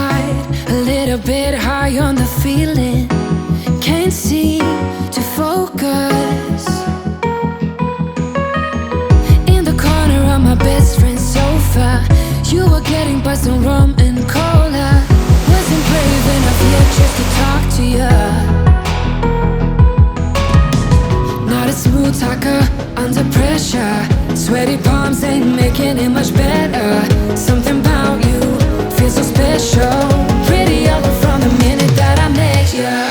outside, a little bit high on the feeling. Can't seem to focus. In the corner of my best friend's sofa, you were getting buzzed on rum and cola. Wasn't brave enough yet just to talk to you. Not a smooth talker under pressure. Sweaty palms ain't making it much better. Something about you feels so special. Pretty up from the minute that I met you.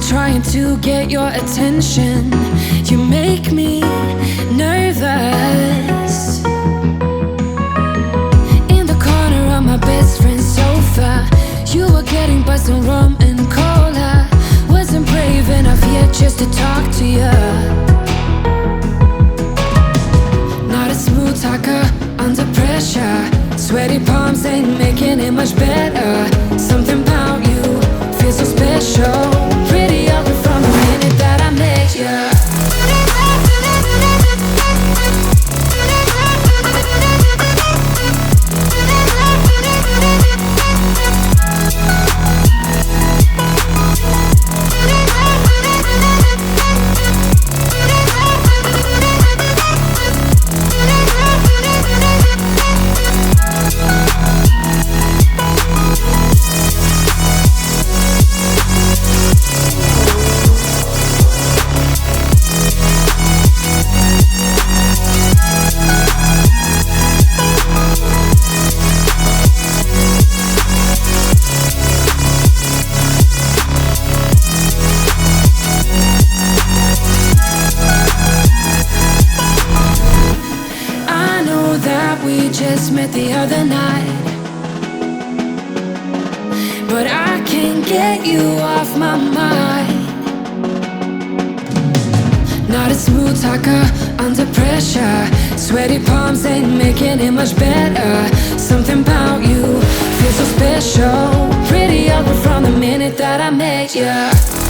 Trying to get your attention. You make me nervous. In the corner of my best friend's sofa, you were getting buzzed on rum and cola. Wasn't brave enough yet just to talk to you. Not a smooth talker under pressure. Sweaty palms ain't making it much better. Something about you feels so special. Pretty up from the minute that I met you. Met the other night, but I can't get you off my mind. Not a smooth talker under pressure. Sweaty palms ain't making it much better. Something about you feels so special. Pretty up from the minute that I met you.